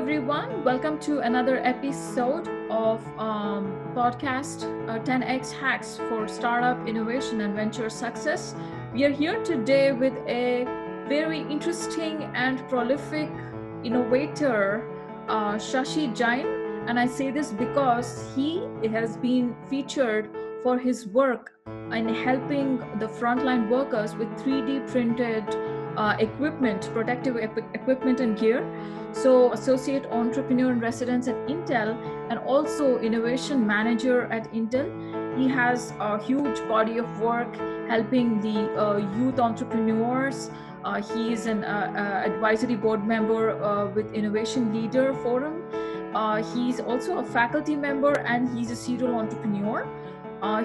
everyone. Welcome to another episode of podcast 10x Hacks for Startup Innovation and Venture Success. We are here today with a very interesting and prolific innovator, Shashi Jain. And I say this because he has been featured for his work in helping the frontline workers with 3D printed equipment, protective equipment and gear. So, associate entrepreneur in residence at Intel and also innovation manager at Intel. He has a huge body of work helping the youth entrepreneurs. He is an advisory board member with Innovation Leader Forum. He's also a faculty member and he's a serial entrepreneur.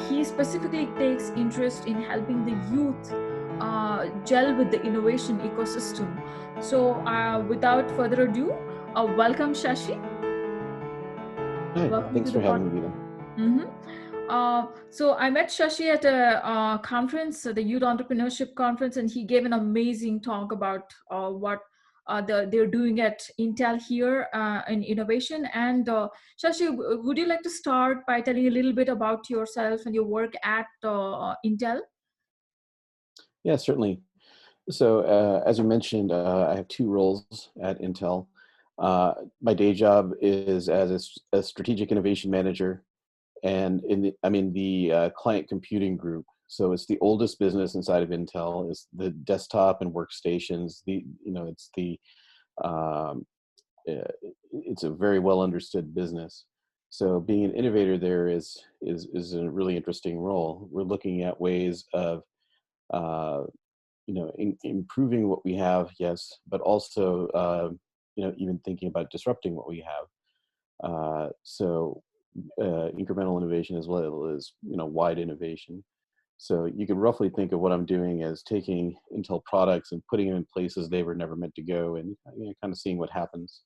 He specifically takes interest in helping the youth gel with the innovation ecosystem. So without further ado, welcome Shashi. Hi, thanks for having me. So I met Shashi at a conference, the Youth Entrepreneurship Conference, and he gave an amazing talk about what they're doing at Intel here in innovation. And Shashi, would you like to start by telling a little bit about yourself and your work at Intel? Yeah, certainly. So as you mentioned, I have two roles at Intel. My day job is as a strategic innovation manager, and I'm in the client computing group. So it's the oldest business inside of Intel. It's the desktop and workstations. It's a very well understood business. So being an innovator there is a really interesting role. We're looking at ways of improving what we have, yes, but also even thinking about disrupting what we have. Incremental innovation as well as wide innovation. So you can roughly think of what I'm doing as taking Intel products and putting them in places they were never meant to go, and kind of seeing what happens.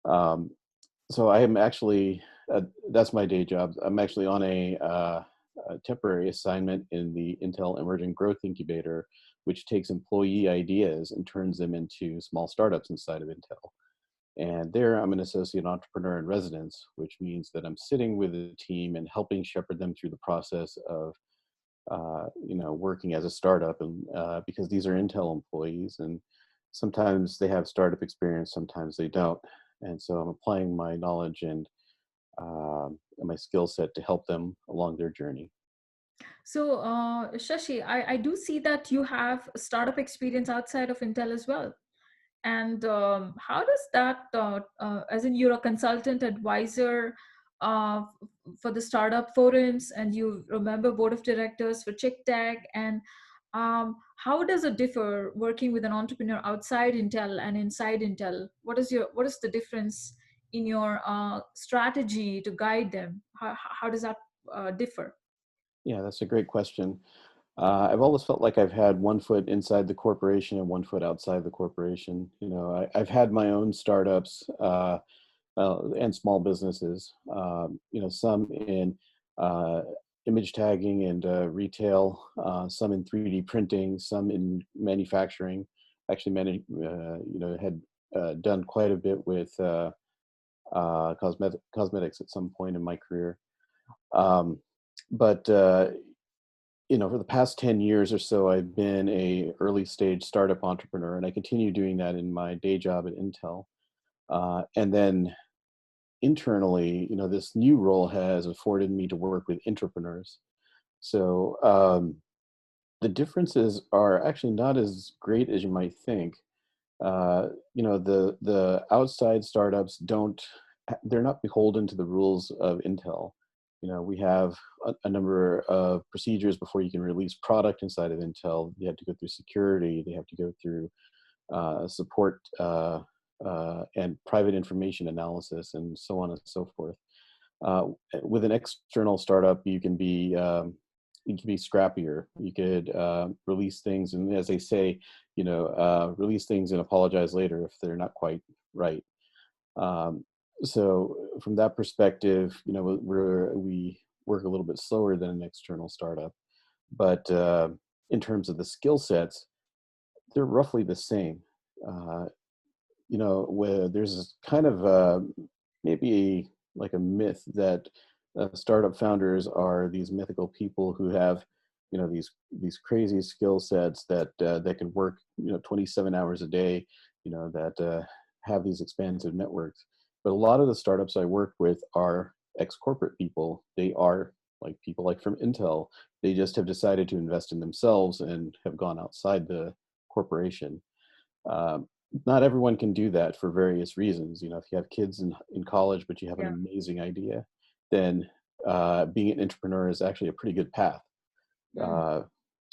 So I am actually that's my day job. I'm actually on a temporary assignment in the Intel Emerging Growth Incubator, which takes employee ideas and turns them into small startups inside of Intel. And there I'm an associate entrepreneur in residence, which means that I'm sitting with the team and helping shepherd them through the process of working as a startup, and because these are Intel employees, and sometimes they have startup experience, sometimes they don't. And so I'm applying my knowledge and my skill set to help them along their journey. So, Shashi, I do see that you have startup experience outside of Intel as well. And how does that, as in you're a consultant advisor for the startup forums, and you remember board of directors for ChickTech, and how does it differ working with an entrepreneur outside Intel and inside Intel? What is the difference in your strategy to guide them? How does that differ? Yeah, that's a great question. I've always felt like I've had one foot inside the corporation and one foot outside the corporation. I've had my own startups and small businesses. Some in image tagging and retail, some in 3D printing, some in manufacturing. Actually, had done quite a bit with cosmetics at some point in my career. But for the past 10 years or so, I've been a early stage startup entrepreneur, and I continue doing that in my day job at Intel. And then internally, this new role has afforded me to work with intrapreneurs. So the differences are actually not as great as you might think. The outside startups they're not beholden to the rules of Intel. We have a number of procedures before you can release product inside of Intel. You have to go through security. They have to go through support and private information analysis, and so on and so forth. With an external startup, you can be scrappier. You could release things, and as they say, release things and apologize later if they're not quite right. So from that perspective, we work a little bit slower than an external startup, but in terms of the skill sets, they're roughly the same. where there's this kind of maybe like a myth that startup founders are these mythical people who have, these crazy skill sets that can work, 27 hours a day, that have these expansive networks. But a lot of the startups I work with are ex-corporate people. They are like people like from Intel. They just have decided to invest in themselves and have gone outside the corporation. Um, Not everyone can do that for various reasons. If you have kids in college, but you have an Yeah. amazing idea, then being an entrepreneur is actually a pretty good path. Mm. Uh,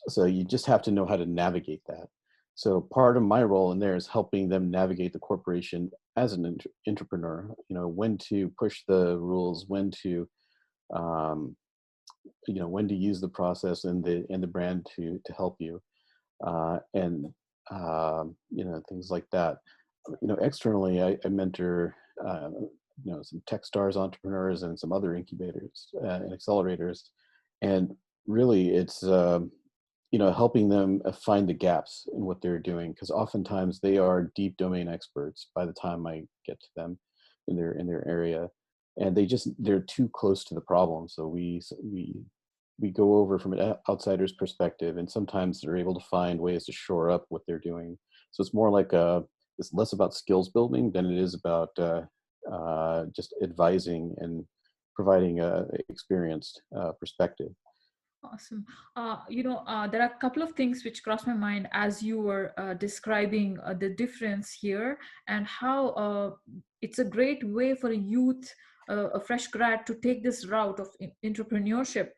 so you just have to know how to navigate that. So part of my role in there is helping them navigate the corporation as an entrepreneur. When to push the rules, um, when to use the process and the brand to help you, and things like that. Externally, I mentor some Techstars entrepreneurs and some other incubators and accelerators, and really it's helping them find the gaps in what they're doing, because oftentimes they are deep domain experts by the time I get to them in their area, and they're too close to the problem. So we go over from an outsider's perspective, and sometimes they're able to find ways to shore up what they're doing. So it's more like it's less about skills building than it is about just advising and providing a experienced perspective. Awesome. There are a couple of things which crossed my mind as you were describing the difference here, and how it's a great way for a youth, a fresh grad, to take this route of entrepreneurship.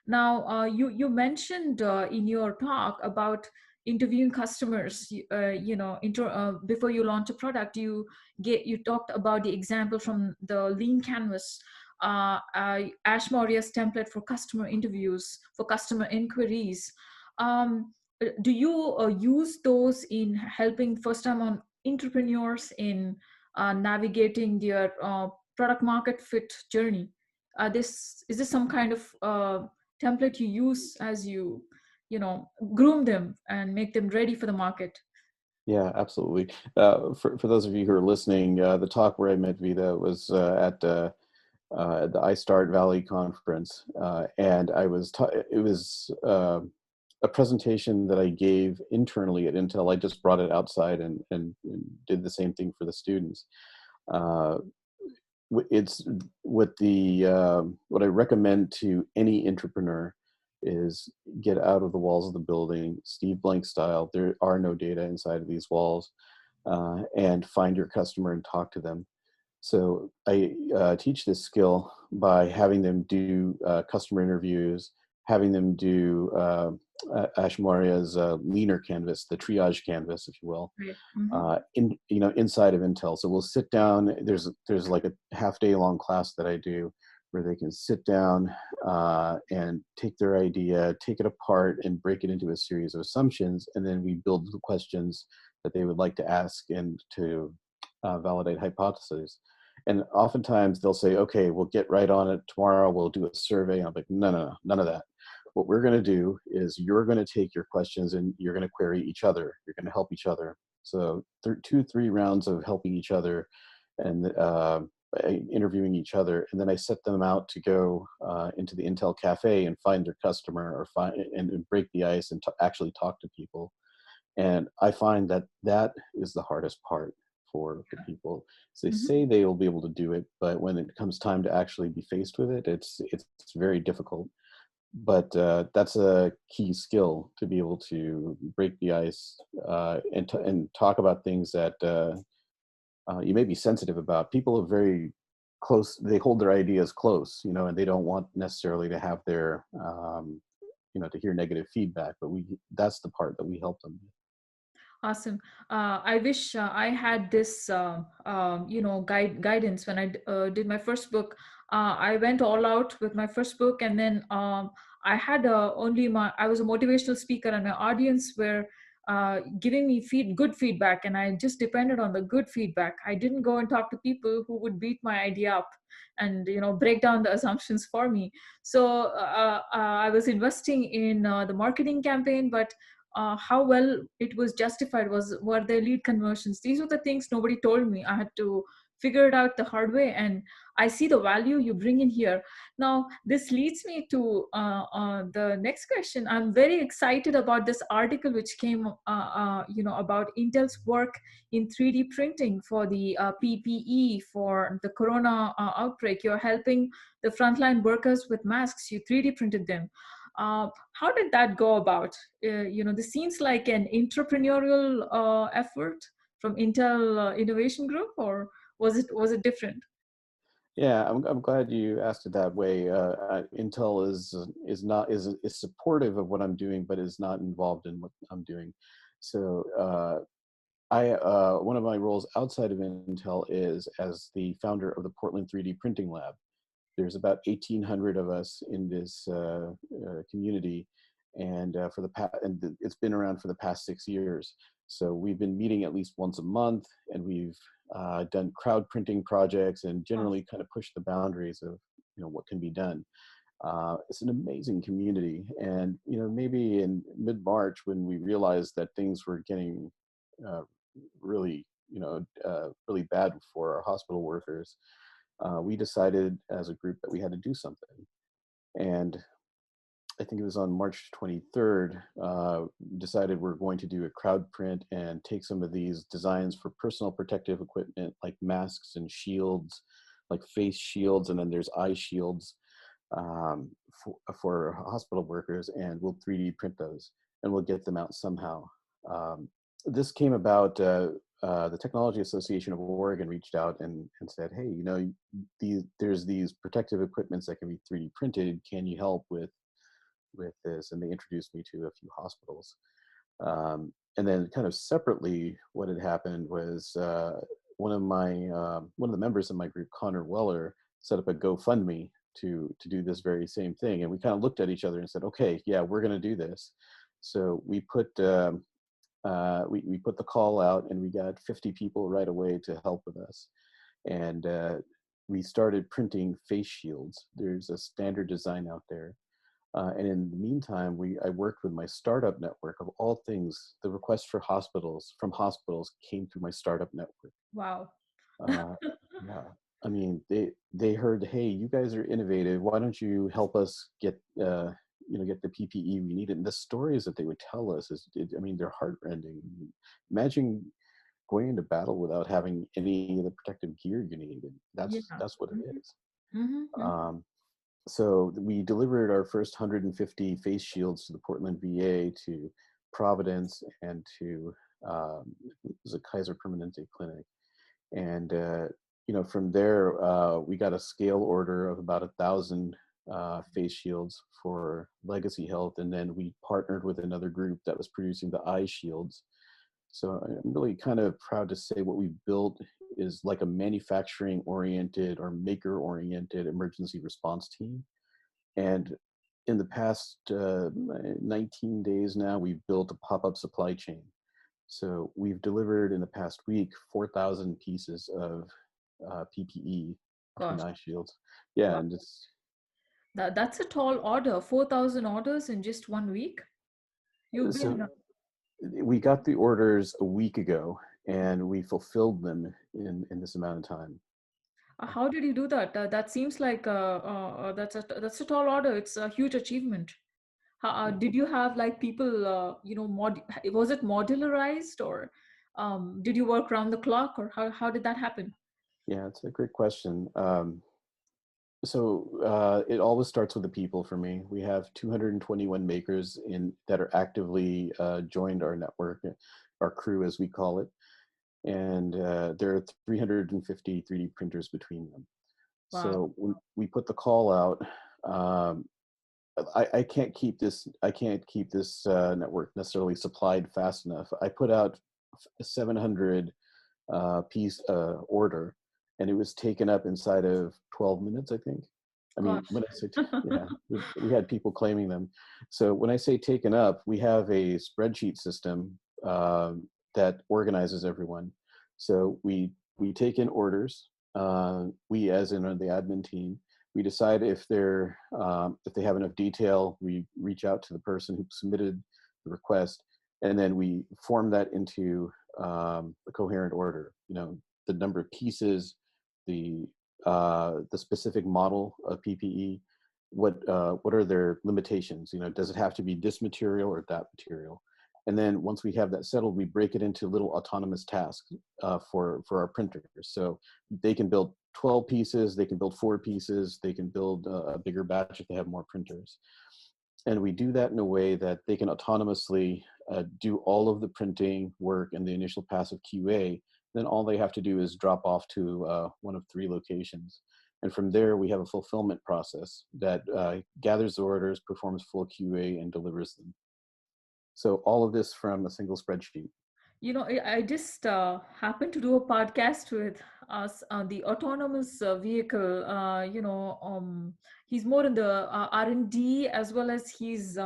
Now, you mentioned in your talk about interviewing customers. Before you launch a product, you talked about the example from the Lean Canvas, Ash Maurya's template for customer interviews, for customer inquiries. Do you use those in helping first-time on entrepreneurs in navigating their product market fit journey? Is this some kind of template you use as groom them and make them ready for the market? Yeah, absolutely. For those of you who are listening, the talk where I met Vida was at the iStart Valley conference, and it was a presentation that I gave internally at Intel. I just brought it outside and did the same thing for the students. Uh, it's what I recommend to any entrepreneur is get out of the walls of the building, Steve Blank style. There are no data inside of these walls, and find your customer and talk to them. So I teach this skill by having them do customer interviews, having them do Ash Maurya's leaner canvas, the triage canvas, if you will, Right. Mm-hmm. inside of Intel. So we'll sit down. There's like a half-day long class that I do where they can sit down and take their idea, take it apart, and break it into a series of assumptions, and then we build the questions that they would like to ask and to validate hypotheses. And oftentimes they'll say, okay, we'll get right on it tomorrow. We'll do a survey. And I'm like, no, none of that. What we're going to do is you're going to take your questions and you're going to query each other. You're going to help each other. So 3 rounds of helping each other and interviewing each other. And then I set them out to go into the Intel cafe and find their customer, or and break the ice and actually talk to people. And I find that is the hardest part for people. So they Mm-hmm. say they will be able to do it, but when it comes time to actually be faced with it, it's very difficult. But that's a key skill, to be able to break the ice and talk about things that you may be sensitive about. People are very close; they hold their ideas close, and they don't want necessarily to have their to hear negative feedback. But that's the part that we help them. Awesome. I wish I had this, guidance when I did my first book. I went all out with my first book, and then I had I was a motivational speaker, and my audience were giving me good feedback, and I just depended on the good feedback. I didn't go and talk to people who would beat my idea up and break down the assumptions for me. So I was investing in the marketing campaign, but how well it was justified. Were there lead conversions? These were the things nobody told me. I had to figure it out the hard way, and I see the value you bring in here. Now this leads me to the next question. I'm very excited about this article which came about Intel's work in 3D printing for the PPE for the corona outbreak. You're helping the frontline workers with masks. You 3D printed them. How did that go about? This seems like an intrapreneurial effort from Intel Innovation Group, or was it different? Yeah, I'm glad you asked it that way. Intel is supportive of what I'm doing, but is not involved in what I'm doing. So I one of my roles outside of Intel is as the founder of the Portland 3D Printing Lab. There's about 1,800 of us in this community, and it's been around for the past 6 years. So we've been meeting at least once a month, and we've done crowd printing projects and generally kind of pushed the boundaries of what can be done. It's an amazing community, and maybe in mid-March when we realized that things were getting really really bad for our hospital workers, we decided as a group that we had to do something. And I think it was on March 23rd, decided we're going to do a crowd print and take some of these designs for personal protective equipment like masks and shields, like face shields, and then there's eye shields for hospital workers, and we'll 3D print those and we'll get them out somehow. This came about, the Technology Association of Oregon reached out and said, hey, there's these protective equipments that can be 3D printed. Can you help with this? And they introduced me to a few hospitals. And then kind of separately, what had happened was one of the members of my group, Connor Weller, set up a GoFundMe to do this very same thing. And we kind of looked at each other and said, okay, yeah, we're going to do this. So we put we put the call out, and we got 50 people right away to help with us. And we started printing face shields. There's a standard design out there. And in the meantime, I worked with my startup network. Of all things, the request from hospitals came through my startup network. Wow. Yeah, I mean, they heard, hey, you guys are innovative. Why don't you help us get get the PPE we need? And the stories that they would tell us they're heartrending. Imagine going into battle without having any of the protective gear you need. That's what it is. Mm-hmm. So we delivered our first 150 face shields to the Portland VA, to Providence, and to the Kaiser Permanente Clinic. And from there, we got a scale order of about 1,000 face shields for Legacy Health, and then we partnered with another group that was producing the eye shields. So I'm really kind of proud to say what we've built is like a manufacturing-oriented or maker-oriented emergency response team. And in the past 19 days now, we've built a pop-up supply chain. So we've delivered in the past week 4,000 pieces of PPE between Gosh. eye shields. Yeah, Wow. and it's That's a tall order. 4,000 orders in just 1 week. You've so been. we got the orders a week ago, and we fulfilled them in this amount of time. How did you do that? That seems like that's a tall order. It's a huge achievement. Did you have like people? Was it modularized, or did you work around the clock, or how did that happen? Yeah, it's a great question. It always starts with the people for me. We have 221 makers that are actively joined our network, our crew as we call it. And there are 350 3D printers between them. Wow. So when we put the call out, I can't keep this network necessarily supplied fast enough. I put out a 700 piece order, and it was taken up inside of 12 minutes, I think. I mean, Gosh. when I say, yeah, we had people claiming them. So when I say taken up, we have a spreadsheet system that organizes everyone. So we take in orders. We, as in the admin team, we decide if they have enough detail. We reach out to the person who submitted the request. and then we form that into a coherent order. The number of pieces, the specific model of PPE, what are their limitations? Does it have to be this material or that material? And then once we have that settled, we break it into little autonomous tasks for our printers. So they can build 12 pieces, they can build 4 pieces, they can build a bigger batch if they have more printers. And we do that in a way that they can autonomously do all of the printing work and the initial pass of QA. Then all they have to do is drop off to one of 3 locations. And from there, we have a fulfillment process that gathers the orders, performs full QA, and delivers them. So all of this from a single spreadsheet. I just happened to do a podcast with us on the autonomous vehicle. He's more in the R&D, as well as he's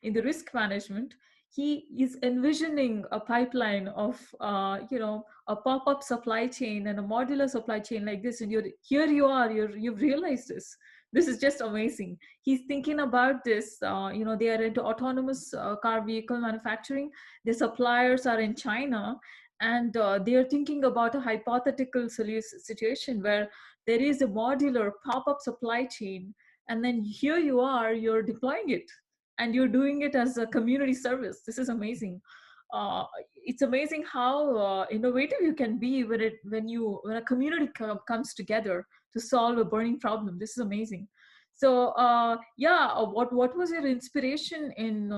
in the risk management. He is envisioning a pipeline of, a pop-up supply chain and a modular supply chain like this. And here you are, you've realized this. This is just amazing. He's thinking about this. They are into autonomous car vehicle manufacturing. The suppliers are in China, and they are thinking about a hypothetical situation where there is a modular pop-up supply chain, and then here you are, you're deploying it, and you're doing it as a community service. This is amazing. It's amazing how innovative you can be when a community comes together to solve a burning problem. This is amazing. So what was your inspiration in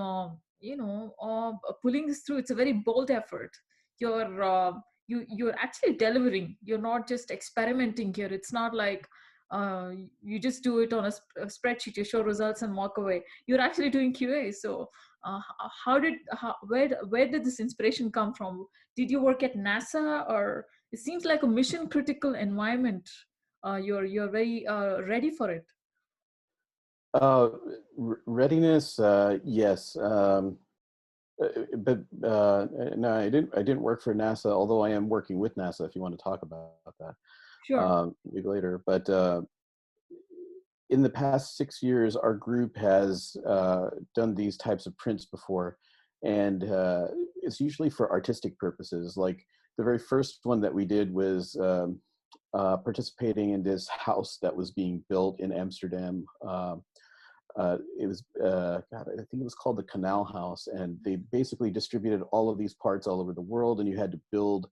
pulling this through? It's a very bold effort. You're actually delivering. You're not just experimenting here. It's not like uh, you just do it on a spreadsheet, you show results and walk away. You're actually doing QA. So where did this inspiration come from? Did you work at NASA, or it seems like a mission critical environment? You're very ready for it. Uh, Readiness, yes. But no, I didn't work for NASA, although I am working with NASA, if you want to talk about that Sure. maybe later. But in the past 6 years, our group has done these types of prints before, and it's usually for artistic purposes. Like the very first one that we did was participating in this house that was being built in Amsterdam. It was, God, I think it was called the Canal House, and they basically distributed all of these parts all over the world, and you had to build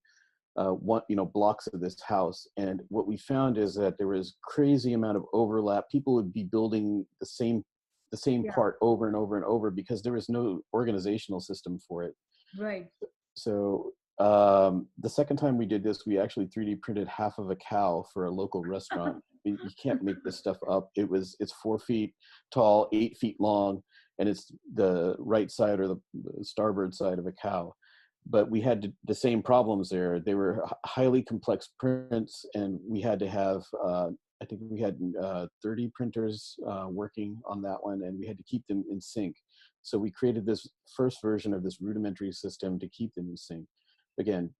blocks of this house. And what we found is that there was crazy amount of overlap. People would be building the same Yeah. part over and over and over because there was no organizational system for it. Right. So the second time we did this, we actually 3D printed half of a cow for a local restaurant. You can't make this stuff up. It's 4 feet tall, 8 feet long, and it's the right side or the starboard side of a cow. But we had the same problems there. They were highly complex prints, and we had to have, I think we had 30 printers working on that one, and we had to keep them in sync. So we created this first version of this rudimentary system to keep them in sync. Again,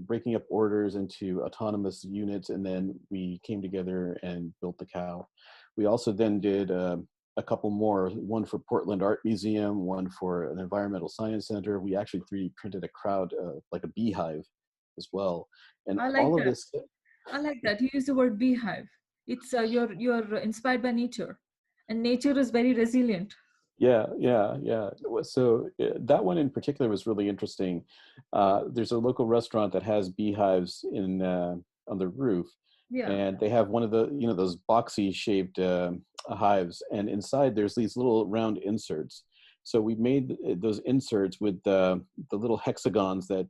breaking up orders into autonomous units, and then we came together and built the cow. We also then did a couple more, one for Portland Art Museum, one for an environmental science center. We actually 3D printed a crowd, like a beehive as well. And I like all of that. this, I like that. You use the word beehive. It's you're inspired by nature, and nature is very resilient. yeah. So that one in particular was really interesting. There's a local restaurant that has beehives on the roof, Yeah. and they have one of the those boxy shaped hives, and inside there's these little round inserts. So we made those inserts with the little hexagons that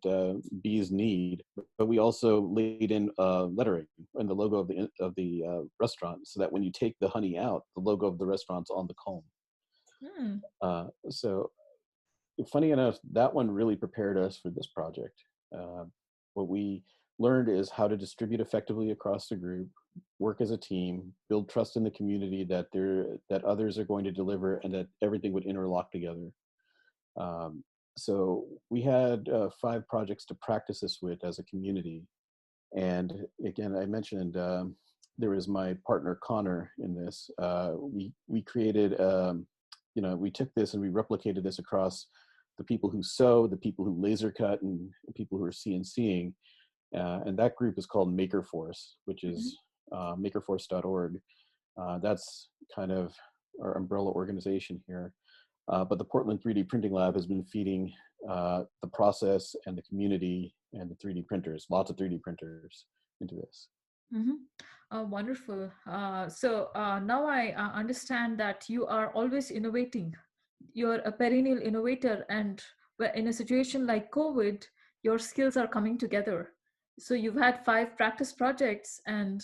bees need, but we also laid in lettering and the logo of the restaurant, so that when you take the honey out, the logo of the restaurant's on the comb. Hmm. So funny enough, that one really prepared us for this project. What we learned is how to distribute effectively across the group, work as a team, build trust in the community that others are going to deliver, and that everything would interlock together. So we had 5 projects to practice this with as a community. And again, I mentioned there was my partner Connor in this. We created, we took this and we replicated this across the people who sew, the people who laser cut, and the people who are CNCing. And that group is called Makerforce, which Mhm. is makerforce.org. That's kind of our umbrella organization here. But the Portland 3D Printing Lab has been feeding the process and the community and the 3D printers, lots of 3D printers into this. Mhm. Wonderful. So now I understand that you are always innovating. You're a perennial innovator, and in a situation like COVID, your skills are coming together. So you've had 5 practice projects, and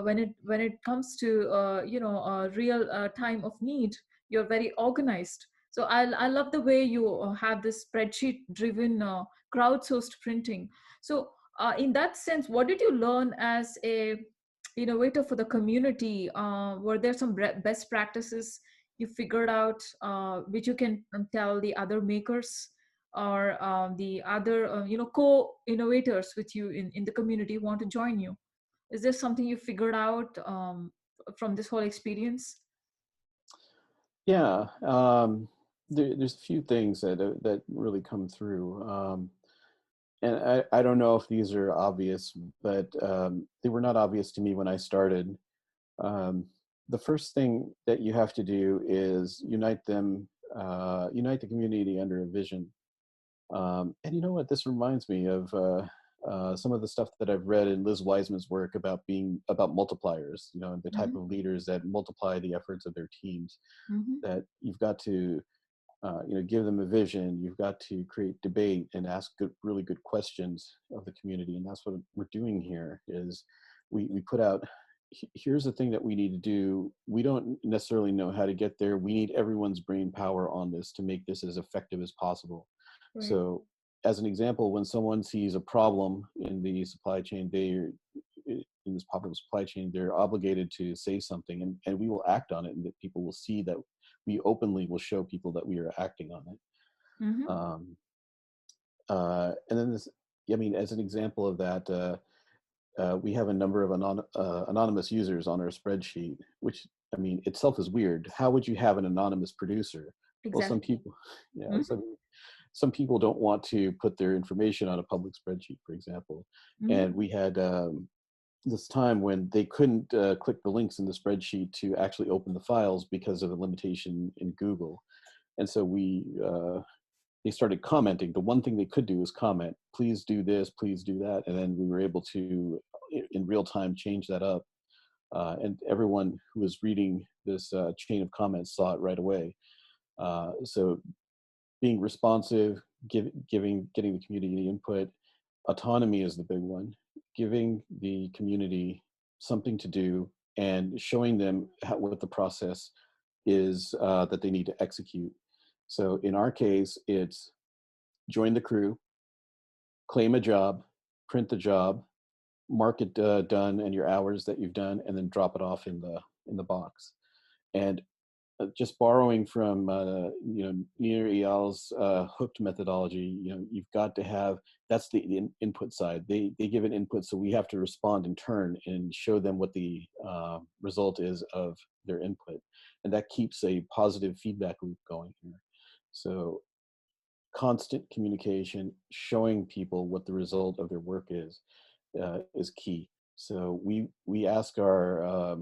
when it comes to a real time of need, you're very organized. So I love the way you have this spreadsheet driven crowdsourced printing. So in that sense, what did you learn as a innovator for the community? Were there some best practices you figured out, which you can tell the other makers or the other co-innovators with you in the community who want to join you? Is there something you figured out from this whole experience? Yeah, there's a few things that really come through. And I don't know if these are obvious, but they were not obvious to me when I started. Um, the first thing that you have to do is unite the community under a vision. And you know what? This reminds me of some of the stuff that I've read in Liz Wiseman's work about multipliers. You know, the type Mm-hmm. of leaders that multiply the efforts of their teams. Mm-hmm. That you've got to give them a vision. You've got to create debate and ask really good questions of the community. And that's what we're doing here is we put out, here's the thing that we need to do. We don't necessarily know how to get there. We need everyone's brain power on this to make this as effective as possible. Right. So as an example, when someone sees a problem in the supply chain, in this problem supply chain, they're obligated to say something, and we will act on it, and that people will see that we openly will show people that we are acting on it. Mm-hmm. And then this, I mean, as an example of that, we have a number of anonymous users on our spreadsheet, which I mean, itself is weird. How would you have an anonymous producer? Well, some Exactly. people, yeah, Mm-hmm. some people don't want to put their information on a public spreadsheet, for example. Mm-hmm. And we had this time when they couldn't click the links in the spreadsheet to actually open the files because of a limitation in Google. And so they started commenting. The one thing they could do is comment, please do this, please do that. And then we were able to, in real time, change that up. And everyone who was reading this chain of comments saw it right away. So being responsive, getting the community input. Autonomy is the big one. Giving the community something to do and showing them what the process is that they need to execute. So in our case, it's join the crew, claim a job, print the job, mark it done and your hours that you've done, and then drop it off in the box. And just borrowing from Nir Eyal's hooked methodology, you've got to have, that's the input side. They give an input, so we have to respond in turn and show them what the result is of their input, and that keeps a positive feedback loop going here. So constant communication, showing people what the result of their work is key. So we ask our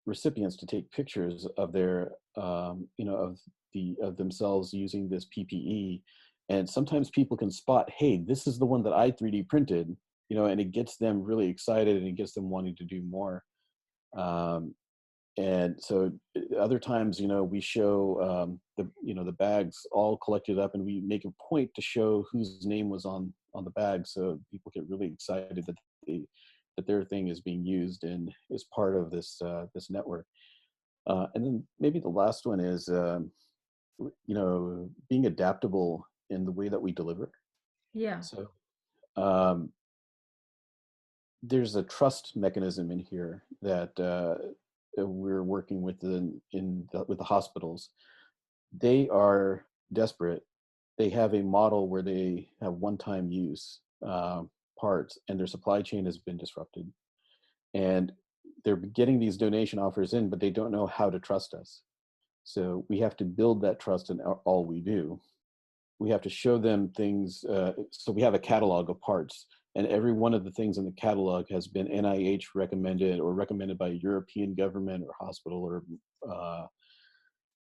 recipients to take pictures of their of themselves using this PPE, and sometimes people can spot, hey, this is the one that I 3D printed, and it gets them really excited and it gets them wanting to do more. And so other times, we show the bags all collected up, and we make a point to show whose name was on the bag, so people get really excited that their thing is being used and is part of this network. And then maybe the last one is being adaptable in the way that we deliver. Yeah. So um, there's a trust mechanism in here that we're working with with the hospitals. They are desperate. They have a model where they have one-time use parts, and their supply chain has been disrupted. And they're getting these donation offers in, but they don't know how to trust us. So we have to build that trust in all we do. we have to show them things. So we have a catalog of parts, and every one of the things in the catalog has been NIH recommended or recommended by a European government or hospital or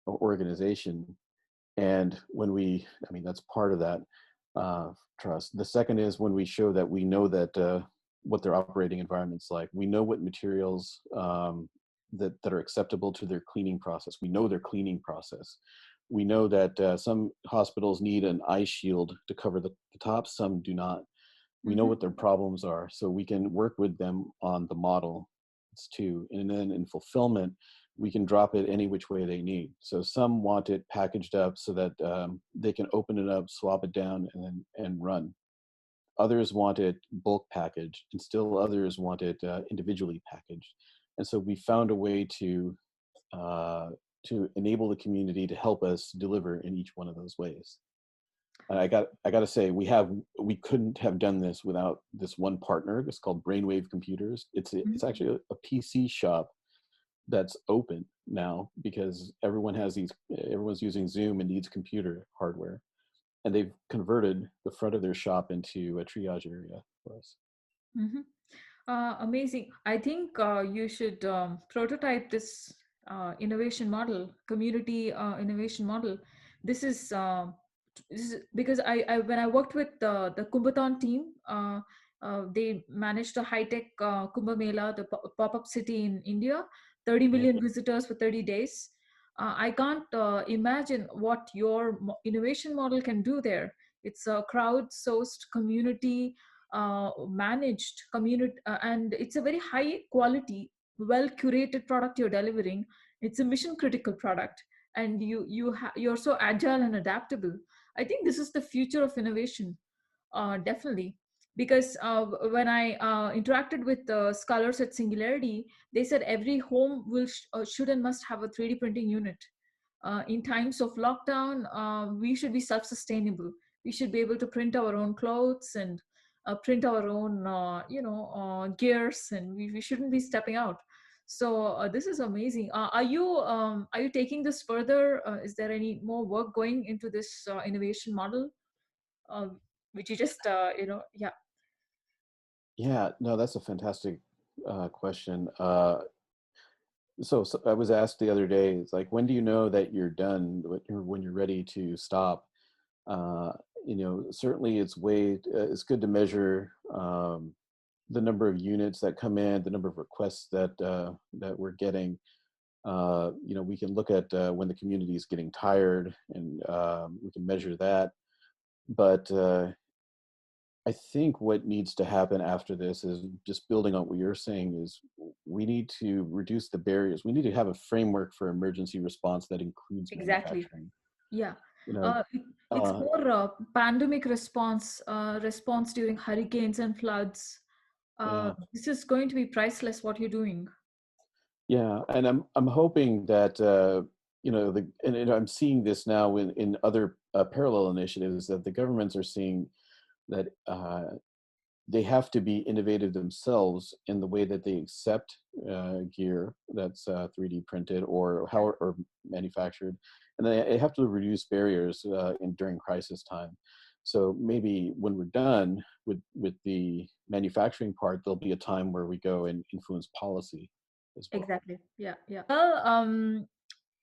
organization. And when we, I mean, that's part of that trust. The second is when we show that we know that what their operating environment's like. We know what materials that are acceptable to their cleaning process. We know their cleaning process. We know that some hospitals need an eye shield to cover the top, some do not. We know what their problems are, so we can work with them on the model. It's two. And then in fulfillment, we can drop it any which way they need. So some want it packaged up so that they can open it up, swap it down, and run. Others want it bulk packaged, and still others want it individually packaged. And so we found a way to enable the community to help us deliver in each one of those ways. And I got to say, we couldn't have done this without this one partner. It's called Brainwave Computers. It's actually a PC shop that's open now because everyone's using Zoom and needs computer hardware, and they've converted the front of their shop into a triage area for us. Amazing. I think you should prototype this innovation model, community innovation model. This is, this is because when I worked with the Kumbhathon team, they managed a high-tech Kumbh Mela, the pop-up city in India, 30 million visitors for 30 days. I can't imagine what your innovation model can do there. It's a crowdsourced community managed community, and it's a very high quality, well curated product you're delivering. It's a mission critical product, and you're so agile and adaptable. I think this is the future of innovation, definitely. Because when I interacted with scholars at Singularity, they said every home should and must have a 3D printing unit. In times of lockdown, we should be self-sustainable. We should be able to print our own clothes and print our own, gears, and we shouldn't be stepping out. So this is amazing. Are you taking this further? Is there any more work going into this innovation model, uh, which you just yeah. Yeah, no, that's a fantastic question. So I was asked the other day, it's like, when do you know that you're done, when you're ready to stop? Uh, Certainly it's good to measure the number of units that come in, the number of requests that we're getting. We can look at when the community is getting tired, and we can measure that. But I think what needs to happen after this is just building on what you're saying is we need to reduce the barriers. We need to have a framework for emergency response that includes Exactly. manufacturing. Yeah. You know, It's uh, more pandemic response during hurricanes and floods. yeah, This is going to be priceless, what you're doing. yeah, and I'm hoping that and I'm seeing this now in other parallel initiatives that the governments are seeing that they have to be innovative themselves in the way that they accept gear that's 3D printed or manufactured, and they have to reduce barriers during crisis time. So maybe when we're done with the manufacturing part, there'll be a time where we go and influence policy as well. Exactly. Yeah, yeah. Well,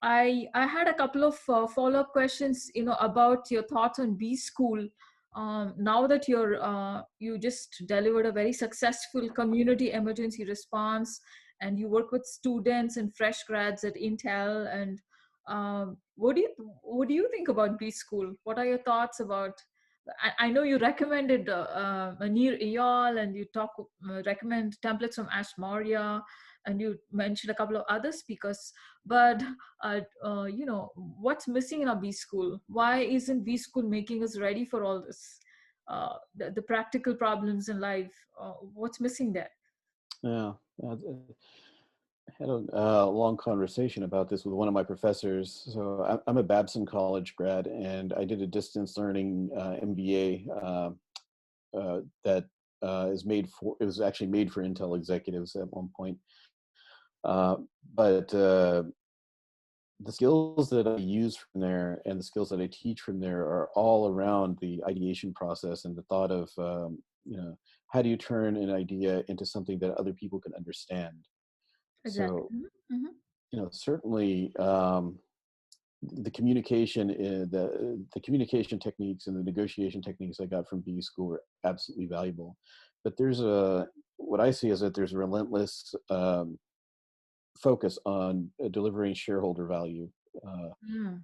I had a couple of follow-up questions, about your thoughts on B School. Now that you just delivered a very successful community emergency response, and you work with students and fresh grads at Intel, and what do you think about B School? What are your thoughts about? I know you recommended Near Eyal, and you recommend templates from Ash Maurya, and you mentioned a couple of other speakers, but what's missing in our B School? Why isn't B School making us ready for all this, the practical problems in life? What's missing there? Yeah, I had a long conversation about this with one of my professors. So I'm a Babson College grad, and I did a distance learning MBA that it was actually made for Intel executives at one point. Uh, but the skills that I use from there and the skills that I teach from there are all around the ideation process and the thought of, how do you turn an idea into something that other people can understand? Exactly. So, Mm-hmm. certainly, the communication, the communication techniques and the negotiation techniques I got from B school were absolutely valuable. But what I see is that there's a relentless focus on delivering shareholder value, uh, Mm.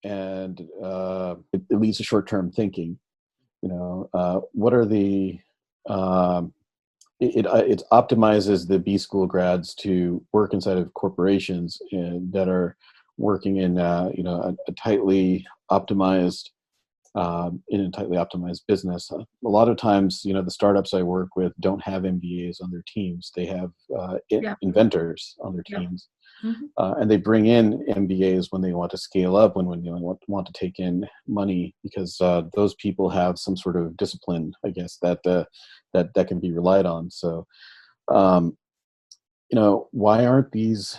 and it leads to short-term thinking. What are the um, it optimizes the B school grads to work inside of corporations that are working in a tightly optimized in a tightly optimized business. A lot of times, the startups I work with don't have MBAs on their teams. They have Yeah. inventors on their Yeah. teams. Mm-hmm. And they bring in MBAs when they want to scale up, when they want to take in money, because those people have some sort of discipline, I guess, that can be relied on. So, um, why aren't these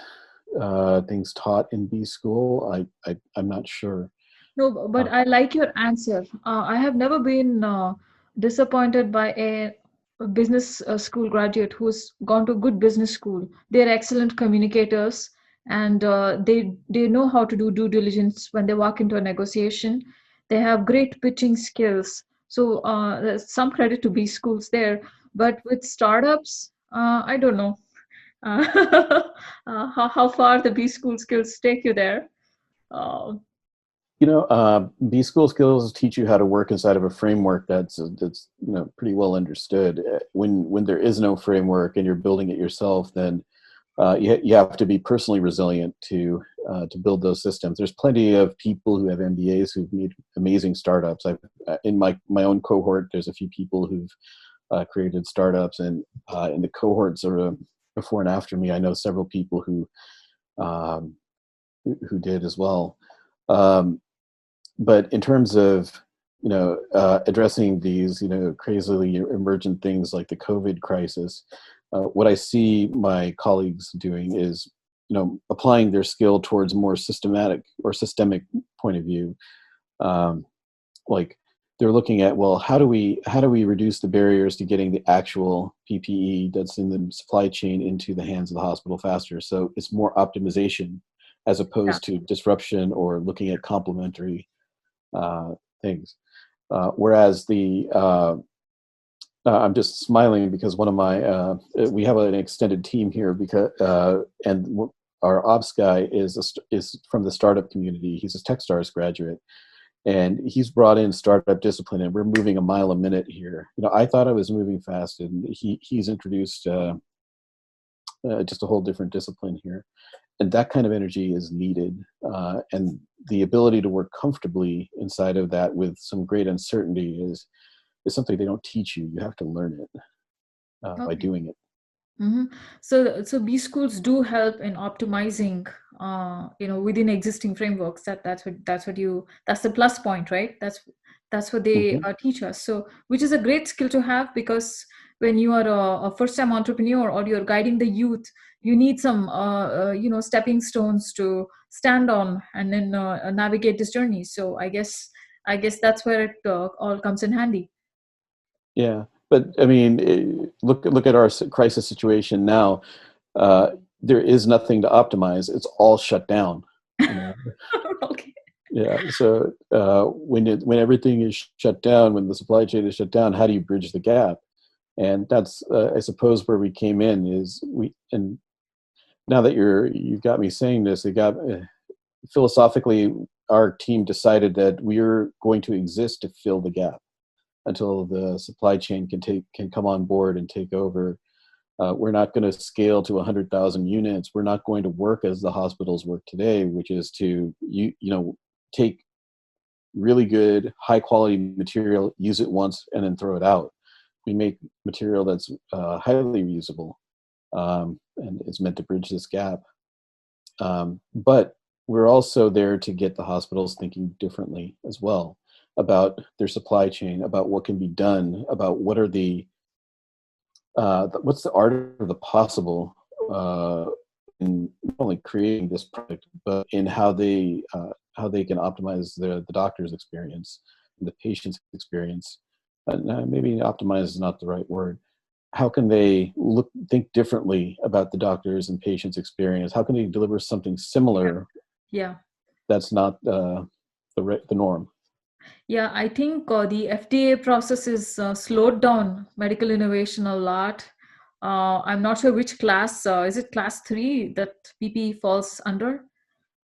things taught in B school? I'm not sure. No, but Uh, I like your answer. I have never been disappointed by a business school graduate who's gone to good business school. They're excellent communicators, and they know how to do due diligence when they walk into a negotiation. They have great pitching skills. So there's some credit to B schools there. But with startups, I don't know how far the B school skills take you there. Uh, B school skills teach you how to work inside of a framework that's pretty well understood. When there is no framework and you're building it yourself, then you have to be personally resilient to build those systems. There's plenty of people who have MBAs who've made amazing startups. In my own cohort, there's a few people who've created startups, and in the cohort sort of before and after me, I know several people um, who did as well. Um, but in terms of addressing these crazily emergent things like the COVID crisis, what I see my colleagues doing is applying their skill towards more systematic or systemic point of view. Um, like they're looking at, well, how do we reduce the barriers to getting the actual PPE that's in the supply chain into the hands of the hospital faster? So it's more optimization as yeah. opposed to disruption or looking at complementary uh, things. Whereas I'm just smiling because one of my we have an extended team here because our ops guy is from the startup community. He's a TechStars graduate, and he's brought in startup discipline, and we're moving a mile a minute here. I thought I was moving fast, and he's introduced just a whole different discipline here, and that kind of energy is needed, and the ability to work comfortably inside of that with some great uncertainty is something they don't teach you. You have to learn it by Okay. doing it. Hmm. So B schools do help in optimizing, within existing frameworks. That's the plus point, right? That's what they Hmm. teach us. So, which is a great skill to have, because when you are a first-time entrepreneur or you're guiding the youth, you need some, stepping stones to stand on and then navigate this journey. So, I guess that's where it all comes in handy. Yeah, but I mean, look at our crisis situation now. Uh, there is nothing to optimize. It's all shut down. You know. Okay. Yeah. So when everything is shut down, when the supply chain is shut down, how do you bridge the gap? And that's I suppose where we came in is and now that you've got me saying this, it got philosophically our team decided that we're going to exist to fill the gap until the supply chain can come on board and take over. We're not going to scale to 100,000 units. We're not going to work as the hospitals work today, which is to take really good, high quality material, use it once, and then throw it out. We make material that's highly reusable, and it's meant to bridge this gap. But we're also there to get the hospitals thinking differently as well about their supply chain, about what can be done, about what's the art of the possible not only creating this product, but in how they can optimize the doctor's experience and the patient's experience. Maybe optimize is not the right word. How can they think differently about the doctors and patients' experience? How can they deliver something similar? Yeah. That's not the norm. Yeah, I think the FDA process is slowed down medical innovation a lot. I'm not sure which class. Is it class 3 that PPE falls under?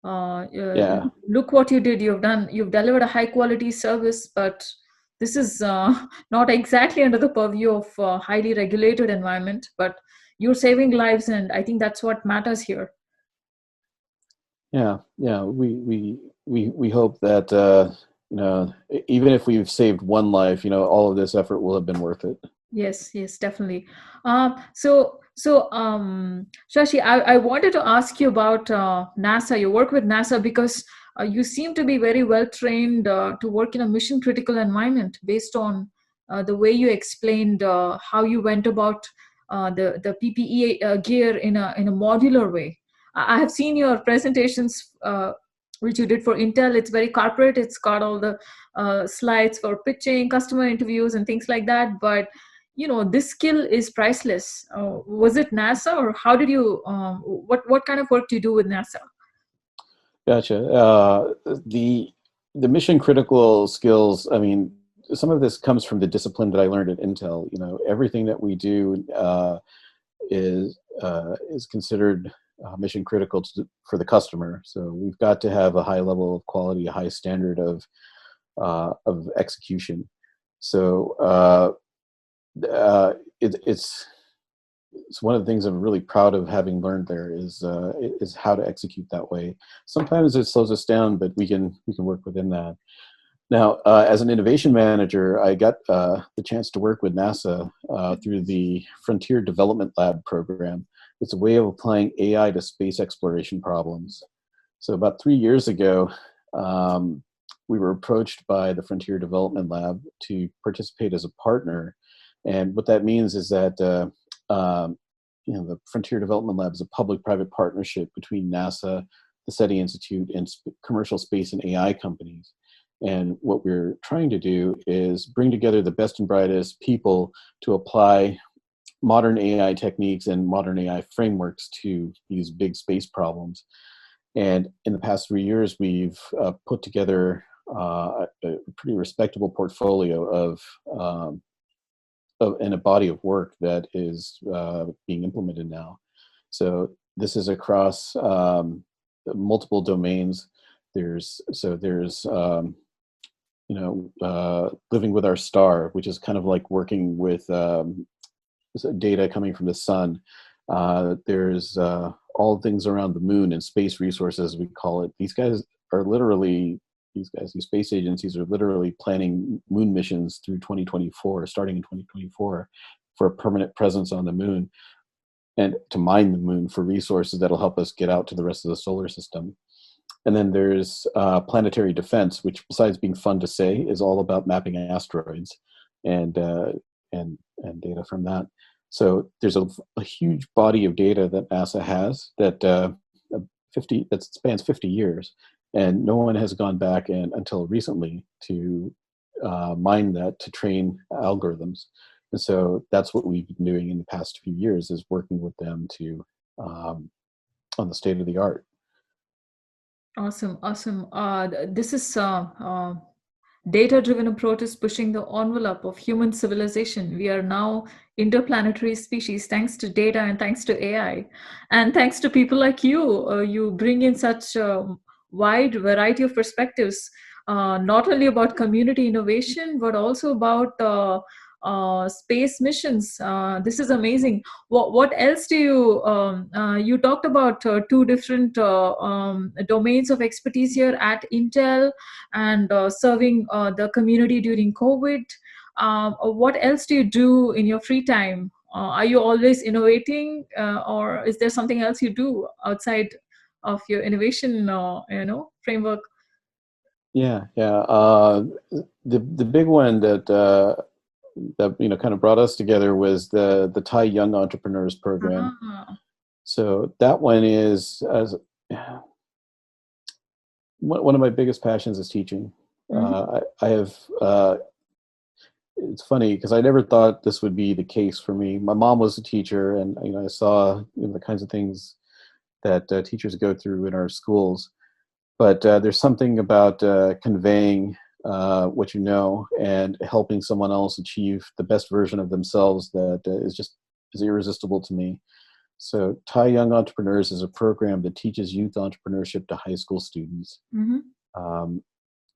Yeah. Look what you did. You've delivered a high quality service, but this is not exactly under the purview of highly regulated environment, but you're saving lives, and I think that's what matters here. Yeah. We hope that even if we've saved one life, all of this effort will have been worth it. Yes, yes, definitely. Shashi, I wanted to ask you about NASA. You work with NASA because you seem to be very well trained to work in a mission critical environment based on the way you explained how you went about the PPE gear in a modular way. I have seen your presentations, which you did for Intel. It's very corporate. It's got all the slides for pitching, customer interviews, and things like that. But this skill is priceless. Was it NASA, or how did you what kind of work do you do with NASA? Gotcha. The mission critical skills, I mean, some of this comes from the discipline that I learned at Intel. Everything that we do is considered mission critical for the customer. So we've got to have a high level of quality, a high standard of execution. So it's one of the things I'm really proud of having learned there is how to execute that way. Sometimes it slows us down, but we can work within that. Now, as an innovation manager, I got the chance to work with NASA through the Frontier Development Lab program. It's a way of applying AI to space exploration problems. So about 3 years ago, we were approached by the Frontier Development Lab to participate as a partner. And what that means is that the Frontier Development Lab is a public-private partnership between NASA, the SETI Institute, and commercial space and AI companies. And what we're trying to do is bring together the best and brightest people to apply modern AI techniques and modern AI frameworks to these big space problems. And in the past 3 years, we've put together a pretty respectable portfolio of and a body of work that is being implemented now. So this is across multiple domains. There's living with our star, which is kind of like working with data coming from the sun. There's all things around the moon and space resources, we call it. These space agencies are literally planning moon missions through 2024, starting in 2024, for a permanent presence on the moon and to mine the moon for resources that'll help us get out to the rest of the solar system. And then there's planetary defense, which besides being fun to say, is all about mapping asteroids and data from that. So there's a huge body of data that NASA has that spans 50 years. And no one has gone back until recently to mine that to train algorithms. And so that's what we've been doing in the past few years, is working with them to on the state of the art. Awesome. This is data-driven approach is pushing the envelope of human civilization. We are now interplanetary species thanks to data and thanks to AI, and thanks to people like you. You bring in such a wide variety of perspectives, not only about community innovation but also about space missions. This is amazing. What else do you talked about two different domains of expertise here at Intel, and serving the community during COVID. What else do you do in your free time? Are you always innovating, or is there something else you do outside of your innovation framework? Yeah. The big one that kind of brought us together was the Thai Young Entrepreneurs Program. So that one is one of my biggest passions is teaching. Mm-hmm. I have. It's funny because I never thought this would be the case for me. My mom was a teacher, and I saw the kinds of things that teachers go through in our schools. But there's something about conveying what you know and helping someone else achieve the best version of themselves that is irresistible to me. So Thai Young Entrepreneurs is a program that teaches youth entrepreneurship to high school students. Mm-hmm. Um,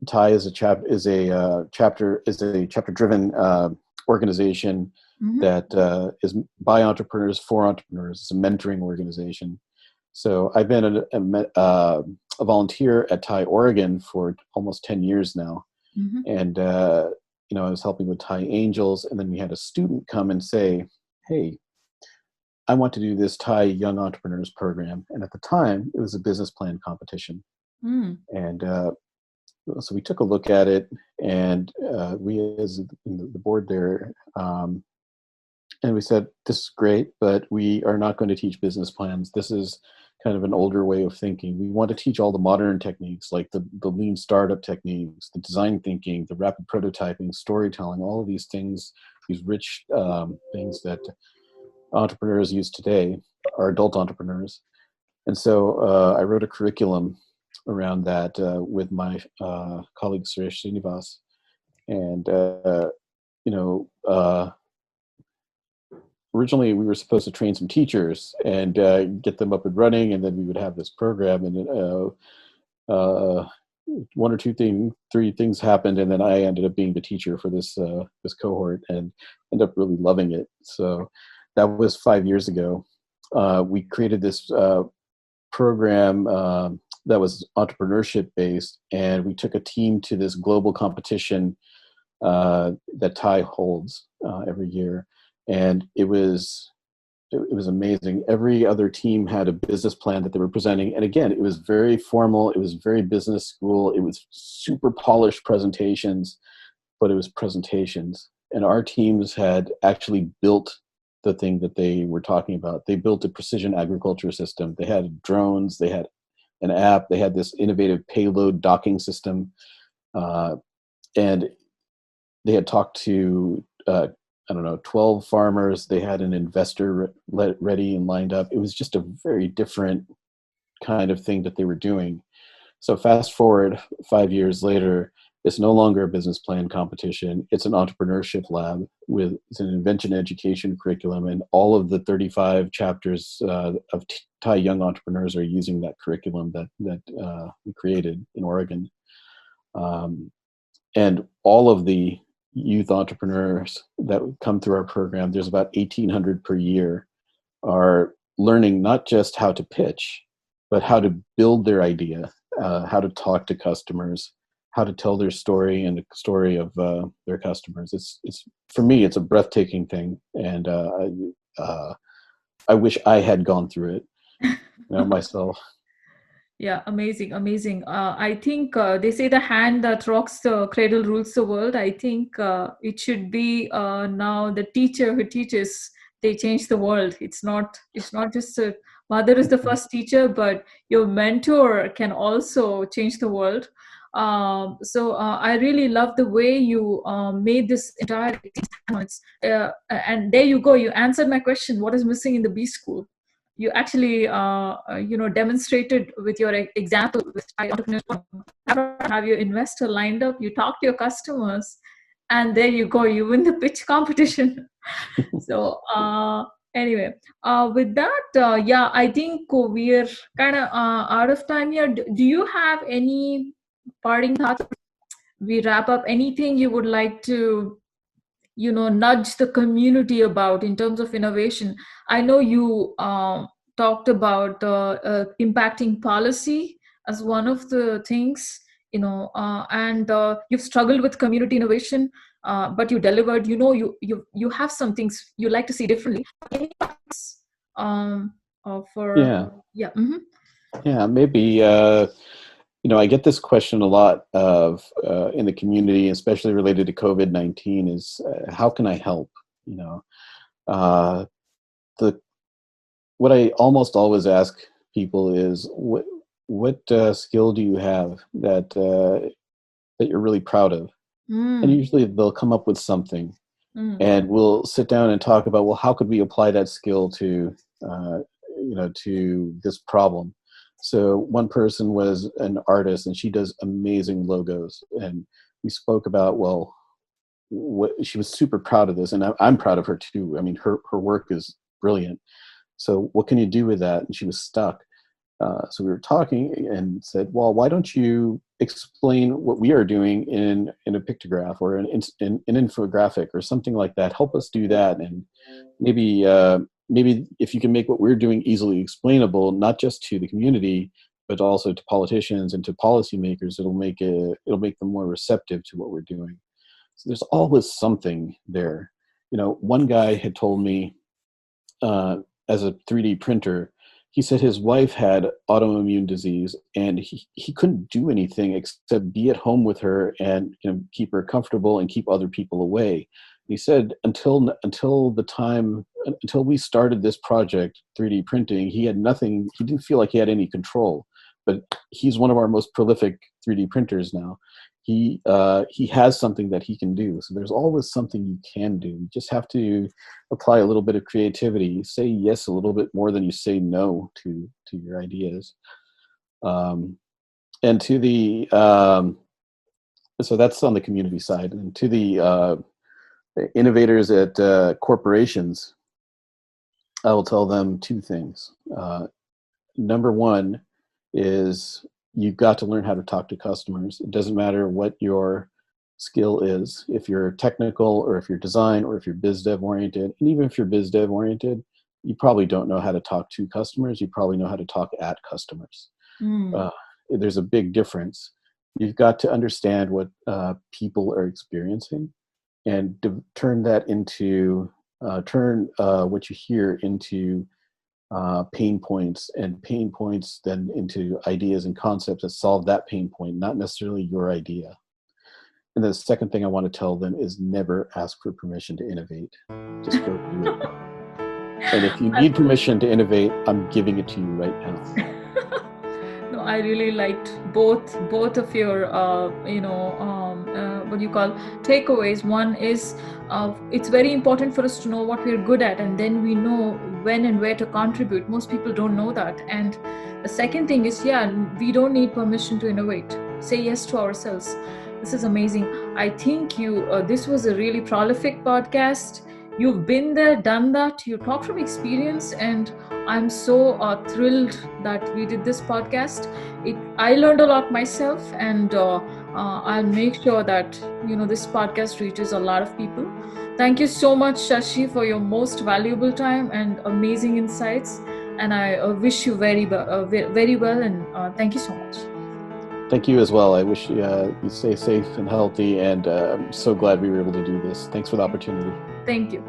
Thai is a chapter driven organization Mm-hmm. that is by entrepreneurs for entrepreneurs. It's a mentoring organization. So I've been a volunteer at Thai Oregon for almost 10 years now, Mm-hmm. and I was helping with Thai Angels, and then we had a student come and say, "Hey, I want to do this Thai Young Entrepreneurs program." And at the time, it was a business plan competition, Mm. and so we took a look at it, and we as the board there. And we said, this is great, but we are not going to teach business plans. This is kind of an older way of thinking. We want to teach all the modern techniques, like the lean startup techniques, the design thinking, the rapid prototyping, storytelling, all of these things, these rich things that entrepreneurs use today, are adult entrepreneurs. And so I wrote a curriculum around that with my colleague, Suresh Srinivas. And, you know, uh, originally we were supposed to train some teachers and get them up and running, and then we would have this program. And one or three things happened, and then I ended up being the teacher for this cohort and ended up really loving it. So that was 5 years ago. We created this program that was entrepreneurship based, and we took a team to this global competition that Thai holds every year, and it was amazing. Every other team had a business plan that they were presenting, and again, it was very formal. It was very business school. It was super polished presentations, but it was presentations. And our teams had actually built the thing that they were talking about. They built a precision agriculture system. They had drones. They had an app. They had this innovative payload docking system, and they had talked to I don't know, 12 farmers. They had an investor ready and lined up. It was just a very different kind of thing that they were doing. So fast forward 5 years later, it's no longer a business plan competition. It's an entrepreneurship lab with it's an invention education curriculum, and all of the 35 chapters of Thai Young Entrepreneurs are using that curriculum that we created in Oregon. And all of the youth entrepreneurs that come through our program, there's about 1,800 per year, are learning not just how to pitch, but how to build their idea, how to talk to customers, how to tell their story and the story of their customers. It's for me, it's a breathtaking thing, and I wish I had gone through it, myself. Yeah, amazing, amazing. I think they say the hand that rocks the cradle rules the world. I think it should be now the teacher who teaches. They change the world. It's not just a mother is the first teacher, but your mentor can also change the world. So I really love the way you made this entire experience. And there you go. You answered my question. What is missing in the B school? You actually demonstrated with your example with entrepreneurs. Have your investor lined up, you talk to your customers, and there you go, you win the pitch competition. So anyway, with that, yeah, I think we're kind of out of time here. Do you have any parting thoughts? We wrap up, anything you would like to nudge the community about in terms of innovation? I know you talked about impacting policy as one of the things, and you've struggled with community innovation, but you delivered. You have some things you like to see differently. Any thoughts, for Yeah, yeah. Mm-hmm. yeah, maybe. I get this question a lot of in the community, especially related to COVID-19, is how can I help? You know, uh, the what I almost always ask people is, what skill do you have that you're really proud of? And Mm, usually they'll come up with something, mm, and we'll sit down and talk about, well, how could we apply that skill to uh, to this problem. So one person was an artist, and she does amazing logos, and we spoke about, well, she was super proud of this, and I'm proud of her too. I mean, her work is brilliant. So what can you do with that? And she was stuck. So we were talking and said, well, why don't you explain what we are doing in a pictograph or an infographic or something like that? Help us do that. And maybe if you can make what we're doing easily explainable, not just to the community, but also to politicians and to policymakers, it'll make them more receptive to what we're doing. So there's always something there. One guy had told me, uh, as a 3D printer, he said his wife had autoimmune disease, and he couldn't do anything except be at home with her and keep her comfortable and keep other people away. He said until we started this project, 3D printing, he had nothing. He didn't feel like he had any control. But he's one of our most prolific 3D printers now. He has something that he can do. So there's always something you can do. You just have to apply a little bit of creativity. Say yes a little bit more than you say no to your ideas. And to the so that's on the community side. And to the innovators at corporations, I will tell them two things. Number one is, you've got to learn how to talk to customers. It doesn't matter what your skill is, if you're technical or if you're design or if you're biz dev oriented. And even if you're biz dev oriented, you probably don't know how to talk to customers. You probably know how to talk at customers. mm, Uh, there's a big difference. You've got to understand what people are experiencing, and turn that into what you hear into pain points, and pain points then into ideas and concepts that solve that pain point, not necessarily your idea. And the second thing I want to tell them is, never ask for permission to innovate. Just go do it. And if you need permission to innovate, I'm giving it to you right now. No, I really liked both of your what you call takeaways. One is, it's very important for us to know what we're good at, and then we know when and where to contribute. Most people don't know that. And the second thing is, yeah, we don't need permission to innovate. Say yes to ourselves. This is amazing. I think this was a really prolific podcast. You've been there, done that. You talk from experience, and I'm so thrilled that we did this podcast. I learned a lot myself, and I'll make sure that this podcast reaches a lot of people. Thank you so much, Shashi, for your most valuable time and amazing insights. And I wish you very well, and thank you so much. Thank you as well. I wish you stay safe and healthy, and I'm so glad we were able to do this. Thanks for the opportunity. Thank you.